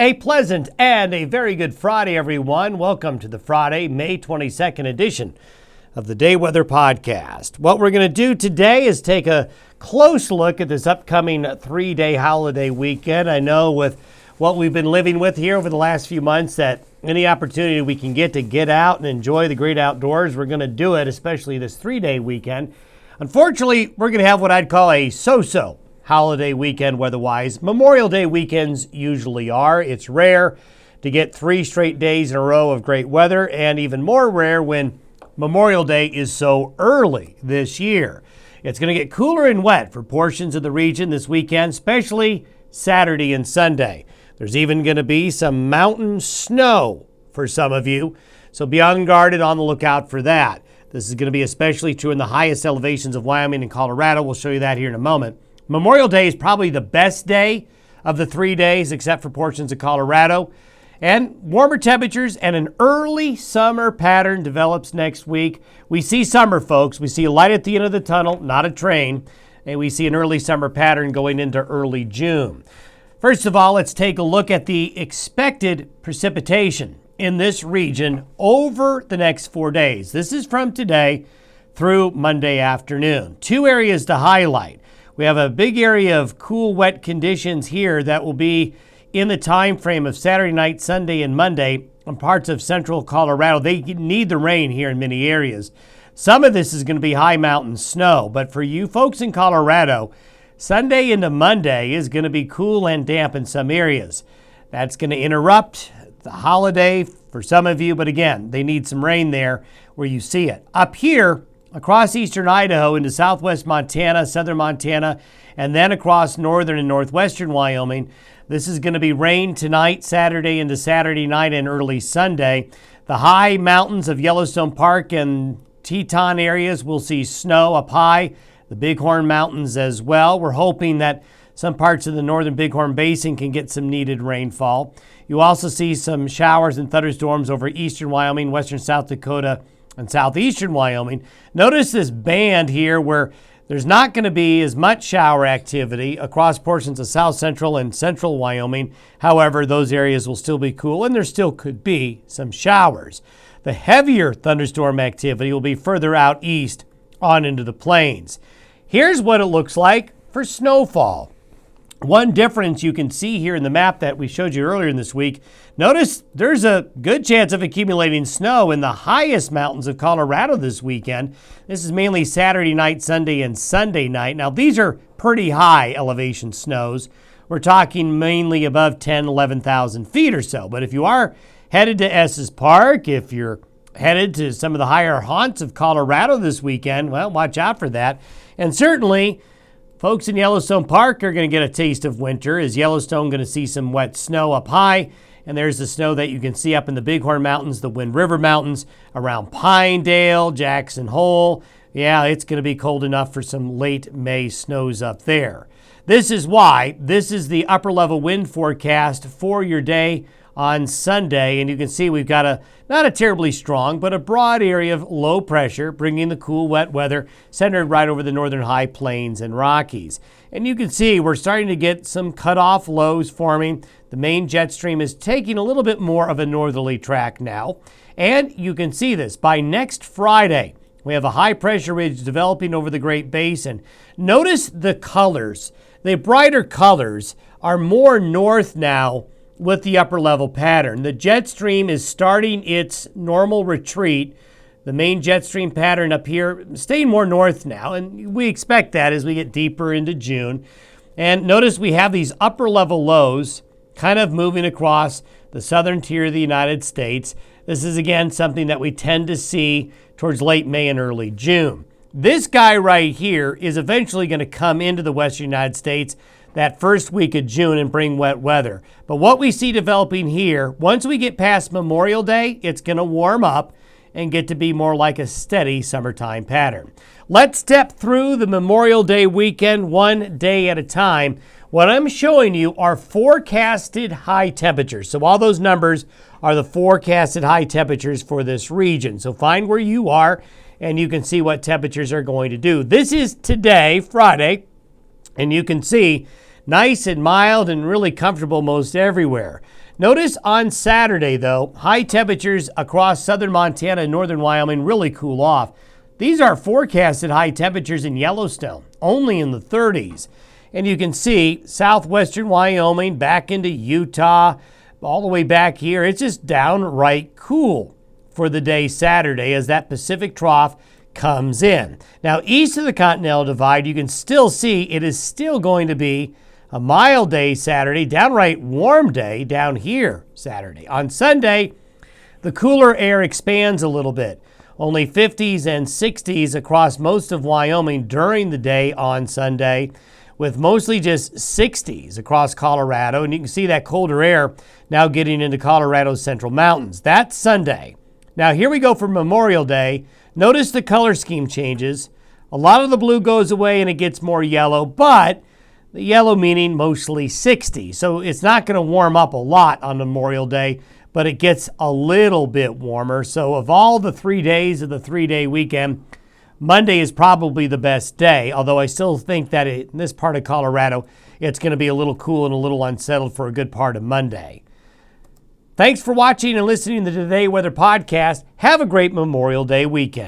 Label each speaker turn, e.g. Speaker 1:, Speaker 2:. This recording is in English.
Speaker 1: A pleasant and a very good Friday, everyone. Welcome to the Friday, May 22nd edition of the Day Weather Podcast. What we're going to do today is take a close look at this upcoming 3-day holiday weekend. I know with what we've been living with here over the last few months that any opportunity we can get to get out and enjoy the great outdoors, we're going to do it, especially this 3-day weekend. Unfortunately, we're going to have what I'd call a so-so holiday weekend weather-wise. Memorial Day weekends usually are. It's rare to get 3 straight days in a row of great weather, and even more rare when Memorial Day is so early this year. It's going to get cooler and wet for portions of the region this weekend, especially Saturday and Sunday. There's even going to be some mountain snow for some of you, so be on guard and on the lookout for that. This is going to be especially true in the highest elevations of Wyoming and Colorado. We'll show you that here in a moment. Memorial Day is probably the best day of the 3 days, except for portions of Colorado. And warmer temperatures and an early summer pattern develops next week. We see summer, folks. We see a light at the end of the tunnel, not a train. And we see an early summer pattern going into early June. First of all, let's take a look at the expected precipitation in this region over the next 4 days. This is from today through Monday afternoon. 2 areas to highlight. We have a big area of cool, wet conditions here that will be in the time frame of Saturday night, Sunday, and Monday in parts of central Colorado. They need the rain here in many areas. Some of this is going to be high mountain snow, but for you folks in Colorado, Sunday into Monday is going to be cool and damp in some areas. That's going to interrupt the holiday for some of you, but again, they need some rain there where you see it. Up here, across eastern Idaho into southwest Montana, southern Montana, and then across northern and northwestern Wyoming, this is going to be rain tonight, Saturday into Saturday night and early Sunday. The high mountains of Yellowstone Park and Teton areas will see snow up high, the Bighorn Mountains as well. We're hoping that some parts of the northern Bighorn Basin can get some needed rainfall. You also see some showers and thunderstorms over eastern Wyoming, western South Dakota, and southeastern Wyoming. Notice this band here where there's not going to be as much shower activity across portions of south central and central Wyoming. However, those areas will still be cool and there still could be some showers. The heavier thunderstorm activity will be further out east on into the plains. Here's what it looks like for snowfall. One difference you can see here in the map that we showed you earlier in this week, notice there's a good chance of accumulating snow in the highest mountains of Colorado this weekend. This is mainly Saturday night, Sunday, and Sunday night. Now, these are pretty high elevation snows. We're talking mainly above 10, 11,000 feet or so. But if you are headed to Estes Park, if you're headed to some of the higher haunts of Colorado this weekend, well, watch out for that. And certainly, folks in Yellowstone Park are going to get a taste of winter. Is Yellowstone going to see some wet snow up high? And there's the snow that you can see up in the Bighorn Mountains, the Wind River Mountains, around Pinedale, Jackson Hole. Yeah, it's going to be cold enough for some late May snows up there. This is why this is the upper level wind forecast for your day on Sunday. And you can see we've got not a terribly strong, but a broad area of low pressure, bringing the cool, wet weather centered right over the northern high plains and Rockies. And you can see we're starting to get some cutoff lows forming. The main jet stream is taking a little bit more of a northerly track now. And you can see this by next Friday. We have a high pressure ridge developing over the Great Basin. Notice the colors. The brighter colors are more north now with the upper level pattern. The jet stream is starting its normal retreat. The main jet stream pattern up here staying more north now, and we expect that as we get deeper into June. And notice we have these upper level lows kind of moving across the southern tier of the United States. This is again something that we tend to see towards late May and early June. This guy right here is eventually going to come into the western United States that first week of June and bring wet weather. But what we see developing here, once we get past Memorial Day, it's going to warm up and get to be more like a steady summertime pattern. Let's step through the Memorial Day weekend one day at a time. What I'm showing you are forecasted high temperatures. So all those numbers are the forecasted high temperatures for this region. So find where you are and you can see what temperatures are going to do. This is today, Friday, and you can see Nice and mild and really comfortable most everywhere. Notice on Saturday, though, high temperatures across southern Montana and northern Wyoming really cool off. These are forecasted high temperatures in Yellowstone, only in the 30s. And you can see southwestern Wyoming back into Utah, all the way back here. It's just downright cool for the day Saturday as that Pacific trough comes in. Now, east of the Continental Divide, you can still see it is still going to be a mild day Saturday, downright warm day down here Saturday. On Sunday, the cooler air expands a little bit. Only 50s and 60s across most of Wyoming during the day on Sunday, with mostly just 60s across Colorado. And you can see that colder air now getting into Colorado's central mountains. That's Sunday. Now here we go for Memorial Day. Notice the color scheme changes. A lot of the blue goes away and it gets more yellow, but the yellow meaning mostly 60. So it's not going to warm up a lot on Memorial Day, but it gets a little bit warmer. So of all the 3 days of the 3-day weekend, Monday is probably the best day, although I still think that in this part of Colorado, it's going to be a little cool and a little unsettled for a good part of Monday. Thanks for watching and listening to the Today Weather Podcast. Have a great Memorial Day weekend.